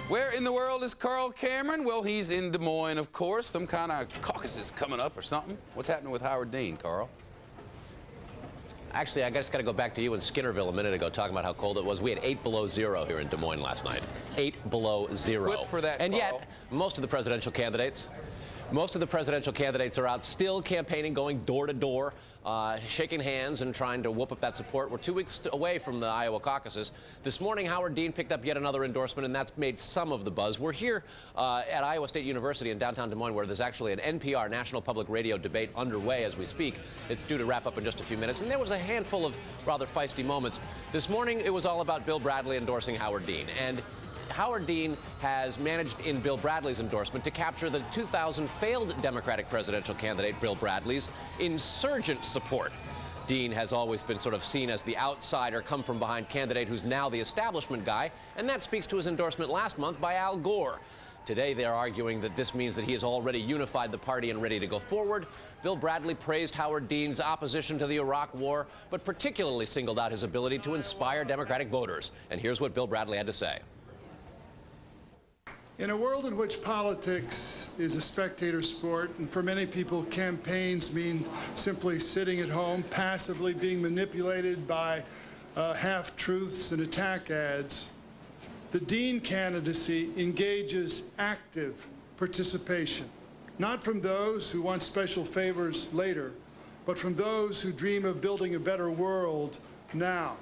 Where in the world is Carl Cameron? Well, he's in Des Moines, of course. Some kind of caucus is coming up or something. What's happening with Howard Dean, Carl? Actually, I just got to go back to you in Skinnerville a minute ago talking about how cold it was. We had 8 below zero here in Des Moines last night. 8 below zero. Quit for that, and Carl. yet, most of the presidential candidates are out still campaigning, going door to door, shaking hands and trying to whoop up that support. We're 2 weeks away from the Iowa caucuses. This morning, Howard Dean picked up yet another endorsement, and that's made some of the buzz. We're here at Iowa State University in downtown Des Moines, where there's actually an NPR, National Public Radio, debate underway as we speak. It's due to wrap up in just a few minutes, and there was a handful of rather feisty moments. This morning, it was all about Bill Bradley endorsing Howard Dean, and Howard Dean has managed in Bill Bradley's endorsement to capture the 2000 failed Democratic presidential candidate Bill Bradley's insurgent support. Dean has always been sort of seen as the outsider, come-from-behind candidate who's now the establishment guy, and that speaks to his endorsement last month by Al Gore. Today, they're arguing that this means that he has already unified the party and ready to go forward. Bill Bradley praised Howard Dean's opposition to the Iraq War, but particularly singled out his ability to inspire Democratic voters. And here's what Bill Bradley had to say. In a world in which politics is a spectator sport, and for many people campaigns mean simply sitting at home, passively being manipulated by half-truths and attack ads, the Dean candidacy engages active participation, not from those who want special favors later, but from those who dream of building a better world now.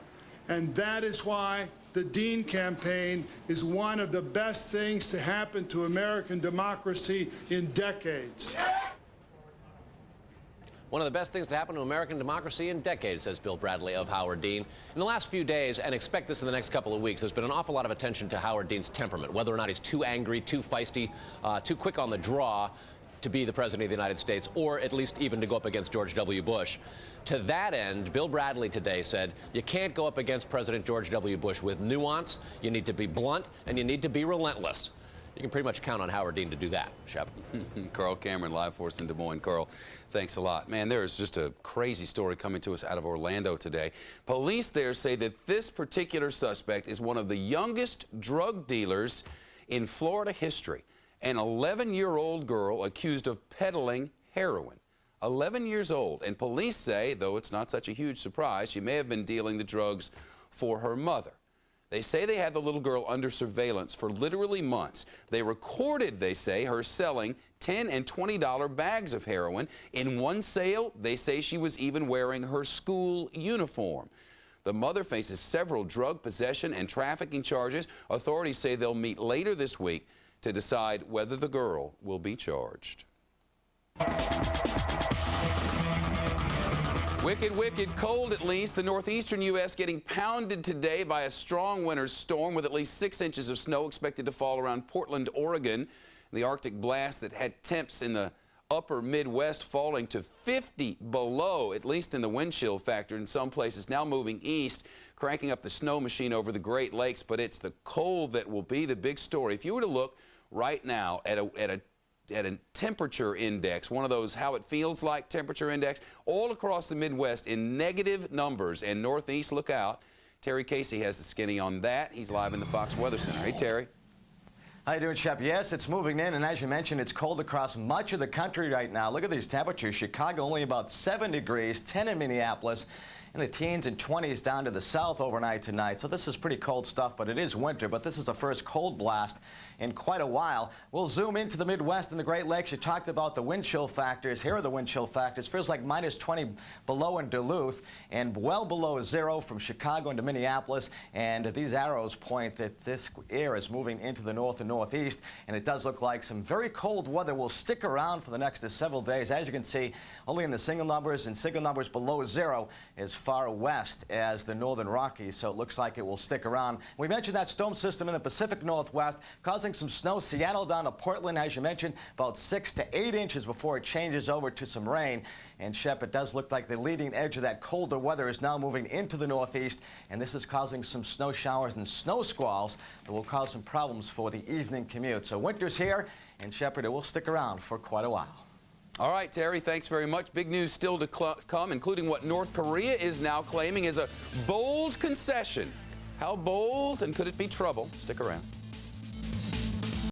And that is why the Dean campaign is one of the best things to happen to American democracy in decades. One of the best things to happen to American democracy in decades, says Bill Bradley of Howard Dean. In the last few days, and expect this in the next couple of weeks, there's been an awful lot of attention to Howard Dean's temperament, whether or not he's too angry, too feisty, too quick on the draw to be the president of the United States, or at least even to go up against George W. Bush. To that end, Bill Bradley today said, you can't go up against President George W. Bush with nuance, you need to be blunt, and you need to be relentless. You can pretty much count on Howard Dean to do that, Shep. Carl Cameron, live for us in Des Moines. Carl, thanks a lot. Man, there is just a crazy story coming to us out of Orlando today. Police there say that this particular suspect is one of the youngest drug dealers in Florida history. An 11-year-old girl accused of peddling heroin. 11 years old, and police say, though it's not such a huge surprise, she may have been dealing the drugs for her mother. They say they had the little girl under surveillance for literally months. They recorded, they say, her selling $10 and $20 bags of heroin. In one sale, they say she was even wearing her school uniform. The mother faces several drug possession and trafficking charges. Authorities say they'll meet later this week to decide whether the girl will be charged. Wicked, wicked cold, at least. The northeastern U.S. getting pounded today by a strong winter storm with at least 6 inches of snow expected to fall around Portland, Oregon. The Arctic blast that had temps in the upper Midwest falling to 50 below, at least in the wind chill factor in some places, now moving east, cranking up the snow machine over the Great Lakes. But it's the cold that will be the big story. If you were to look right now at a temperature index, one of those how it feels like temperature index, all across the Midwest in negative numbers, and Northeast, look out. Terry Casey has the skinny on that. He's live in the Fox Weather Center. Hey, Terry. How you doing, Shep? Yes, it's moving in, and as you mentioned, it's cold across much of the country right now. Look at these temperatures. Chicago only about 7 degrees, 10 in Minneapolis, in the teens and 20s down to the south overnight tonight. So this is pretty cold stuff, but it is winter. But this is the first cold blast in quite a while. We'll zoom into the Midwest and the Great Lakes. You talked about the wind chill factors. Here are the wind chill factors. Feels like minus 20 below in Duluth and well below zero from Chicago into Minneapolis. And these arrows point that this air is moving into the north and northeast. And it does look like some very cold weather will stick around for the next several days. As you can see, only in the single numbers and single numbers below zero as far west as the northern Rockies. So it looks like it will stick around. We mentioned that storm system in the Pacific Northwest causing some snow. Seattle down to Portland, as you mentioned, about 6 to 8 inches before it changes over to some rain. And Shep, it does look like the leading edge of that colder weather is now moving into the northeast, and this is causing some snow showers and snow squalls that will cause some problems for the evening commute. So winter's here, and Shepard, it will stick around for quite a while. All right, Terry, thanks very much. Big news still to come, including what North Korea is now claiming is a bold concession. How bold, and could it be trouble? Stick around.